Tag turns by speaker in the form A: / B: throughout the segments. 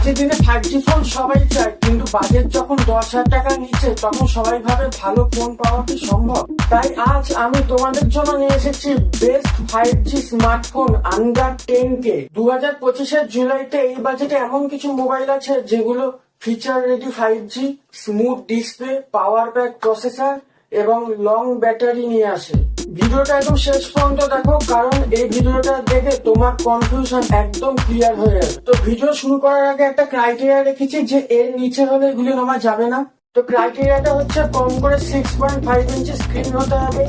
A: আজকের দিনে 5G phone সবাই চায়, কিন্তু বাজেট যখন 10,000 টাকার নিচে তখন সবাই ভাবে ভালো ফোন পাওয়া কি সম্ভব। তাই আজ আমি তোমাদের জন্য নিয়ে এসেছি best 5G smartphone under 10K। 2025-এর জুলাইতে এই বাজেটে এমন কিছু মোবাইল আছে যেগুলো feature ready 5G, smooth display, পাওয়ার ব্যাক প্রসেসর এবং লং ব্যাটারি নিয়ে আসে। ভিডিওটা একদম শেষ পর্যন্ত দেখো, কারণ এই ভিডিওটা দেখে তোমার কনফিউশন একদম ক্লিয়ার হয়ে যাবে। তো ভিডিও শুরু করার আগে একটা ক্রাইটেরিয়া রেখেছি যে এর নিচে হলে এগুলি নেওয়া যাবে না। তো ক্রাইটেরিয়াটা হচ্ছে কম করে 6.5 ইঞ্চি স্ক্রিন হতে হবে,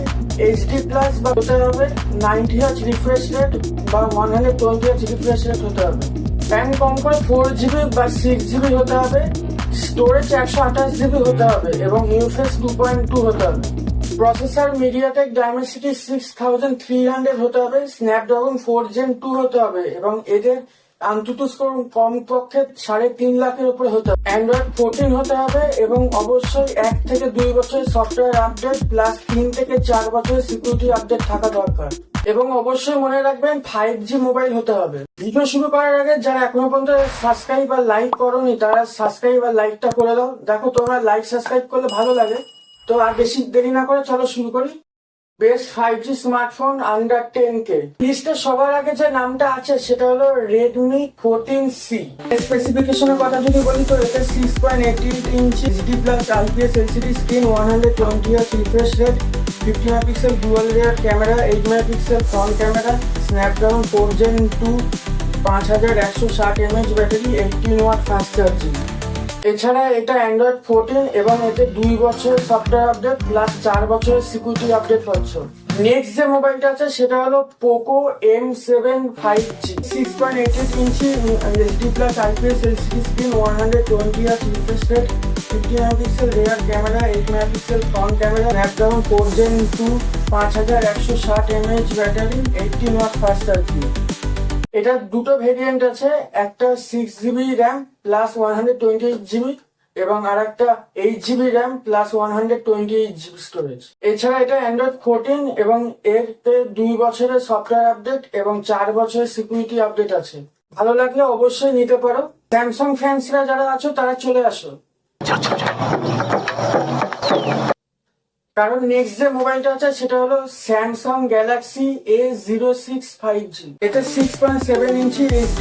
A: HD+ বা হতে হবে, 90Hz রিফ্রেশ রেট বা 120Hz রিফ্রেশ রেট হতে হবে, র্যাম কম করে 4GB বা 6GB হতে হবে, স্টোরেজ 128GB হতে হবে এবং UFS 2.2 হতে হবে। প্রসেসর মিডিয়াটেক ডাইমেনসিটি 6300 হতে হবে, স্ন্যাপড্রাগন 4 Gen 2 হতে হবে এবং এদের আন্তত স্কোর কমপক্ষে 3.5 লাখের উপরে হতে হবে। অ্যান্ড্রয়েড 14 হতে হবে এবং অবশ্যই 1 থেকে 2 বছরের সফটওয়্যার আপডেট প্লাস 3 থেকে 4 বছরের সিকিউরিটি আপডেট থাকা দরকার। এবং অবশ্যই মনে রাখবেন 5G মোবাইল হতে হবে। ভিডিও শুরু করার আগে যারা এখনো পর্যন্ত সাবস্ক্রাইব আর লাইক করোনি তারা সাবস্ক্রাইব আর লাইকটা করে দাও। দেখো তোমরা লাইক সাবস্ক্রাইব করলে ভালো লাগে। তো আর বেশি দেরি না করে চলো শুরু করি। Best 5G smartphone under 10K লিস্টে সবার আগে যে নামটা আছে সেটা হলো Redmi 14C। স্পেসিফিকেশনের কথা যদি বলি তো এতে 6.88 inch HD+ IPS LCD screen, 120Hz refresh rate, 50 megapixel dual rear camera, 8 megapixel front camera, Snapdragon 4 Gen 2, 5160 mAh battery, 18 watt fast charging. এছাড়া এটা অ্যান্ড্রয়েড 14 এবং এতে 2 বছরের সফটওয়্যার আপডেট প্লাস 4 বছরের সিকিউরিটি আপডেট পাচ্ছ। নেক্সট যে মোবাইলটা আছে সেটা হলো Poco M7 5G, 6.88 inch HD+ IPS LCD screen, 120Hz refresh rate, 50 megapixel rear camera, 8 megapixel front camera, Snapdragon 4 Gen 2, 5160 mAh battery, 18 watt fast charging. এটা দুটো ভেরিয়েন্ট আছে, একটা 6GB র্যাম প্লাস 128GB এবং আর একটা 8GB RAM plus 128GB storage. এছাড়া এটা Android 14 এবং এতে 2 বছরের সফটওয়্যার আপডেট এবং 4 বছরের সিকিউরিটি আপডেট আছে। ভালো লাগলে অবশ্যই নিতে পারো। স্যামসাং ফ্যান্সরা যারা আছো তারা চলে আসো, কারণ নেক্সট যে মোবাইলটা আছে সেটা হলো স্যামসাং গ্যালাক্সি A06 5G। এতে 6.7 inch HD+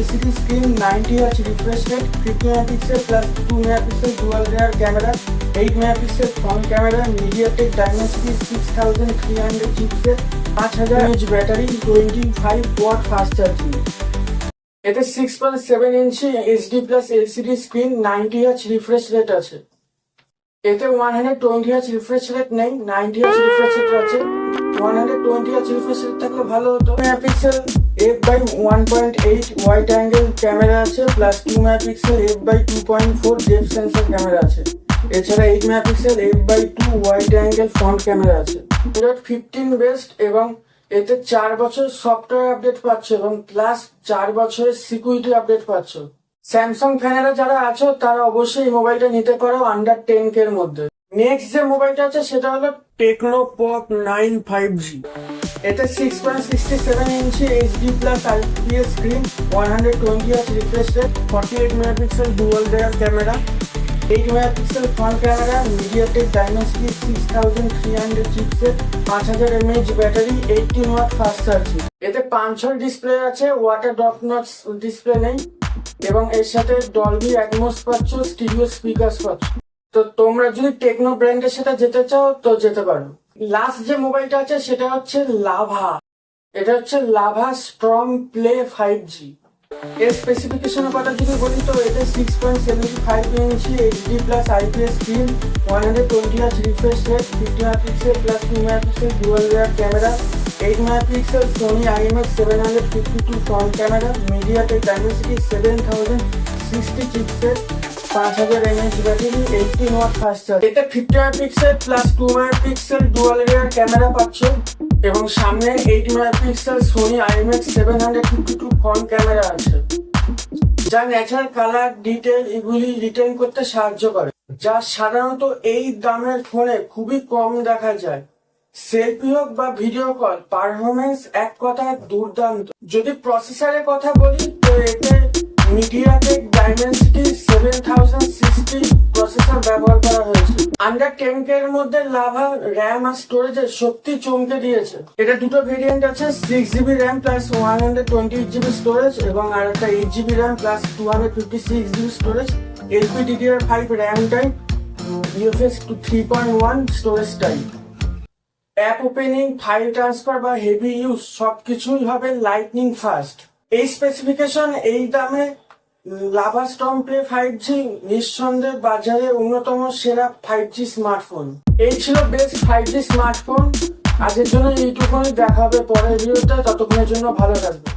A: LCD screen, 90Hz refresh rate, 50 megapixel plus 2 megapixel dual rear camera, 8 megapixel front camera, MediaTek Dimensity 6300 chipset, 5000 mAh battery, 25 watt fast charging. এতে 6.7 inch HD+ LCD screen, 90Hz refresh rate আছে। এতে 120Hz refresh rate নেই, 90Hz refresh rate আছে। 120Hz refresh rate থাকলে ভালো হতো। Megapixel f/1.8 wide angle camera আছে plus 2 megapixel f/2.4 depth sensor camera আছে। এছাড়া 8 megapixel f/2 wide angle front camera আছে। অ্যান্ড্রয়েড 15 বেস্ট এবং এতে 4 বছর সফটওয়্যার আপডেট পাচ্ছ এবং প্লাস 4 বছরের সিকিউরিটি আপডেট পাচ্ছ। স্যামসাং ফ্যানেরা যারা আছো তারা অবশ্যই এই মোবাইলটা নিতে পারো আন্ডার 10K এর মধ্যে। নেক্সট যে মোবাইলটা আছে সেটা হলো টেকনো পপ 9 5G। এতে 6.67 inch HD+ IPS screen, 120Hz refresh rate, 48 megapixel dual rear camera, 8 megapixel front camera, MediaTek Dimensity 6300 chipset, 5000 mAh battery, 18 watt fast charging. এতে 5 ডিসপ্লে আছে, ওয়াটার ড্রপ নচ ডিসপ্লে নেই এবং এর সাথে ডলবি অ্যাটমস পাচ্ছ, stereo speakers পাচ্ছ। তো তোমরা যদি টেকনো ব্র্যান্ডের সাথে যেতে চাও তো যেতে পারো। লাস্ট যে মোবাইলটা আছে সেটা হচ্ছে লাভা। এটা হচ্ছে লাভা স্ট্রং প্লে 5G। এর স্পেসিফিকেশনের কথা যদি বলি তো এতে 6.75 inch HD+ IPS screen, 120Hz refresh rate, 50 megapixel plus 2 megapixel dual rear camera, 8 megapixel Sony IMX752 front camera, MediaTek Dimensity 7060 chipset, 5000 mAh battery, 18 watt fast charge. এতে 50 megapixel plus 2 megapixel dual rear camera পাচ্ছ এবং সামনে 8 megapixel Sony IMX752 front camera আছে, যা natural colour detail এগুলি written করতে সাহায্য করে, যা সাধারণত এই দামের ফোনে খুবই কম দেখা যায়। সেলফি হোক বা ভিডিও কল পারফরমেন্স এক কথায় দুর্দান্ত। যদি প্রসেসরের কথা বলি তো এতে মিডিয়াটেক ডাইমেনসিটি ফোনটা 10K এর মধ্যে লাভা র্যাম আর স্টোরেজের সত্যি চমকে দিয়েছে। এটা দুটো ভেরিয়েন্ট আছে, 6GB RAM plus 128GB storage এবং আর একটা 8GB RAM plus 256GB storage, LPDDR5 RAM type, UFS 3.1 storage type. App opening, file transfer বা হেভি ইউজ সবকিছুই হবে লাইটনিং ফাস্ট। এই স্পেসিফিকেশন, এই দামে লাভা স্টর্ম প্লে 5G নিঃসন্দেহে বাজারে অন্যতম সেরা 5G স্মার্টফোন। এই ছিল বেস্ট 5G স্মার্টফোন। আজকের জন্য এইটুকুনি, দেখা হবে পরের ভিডিওতে। ততক্ষণের জন্য ভালো থাকবে।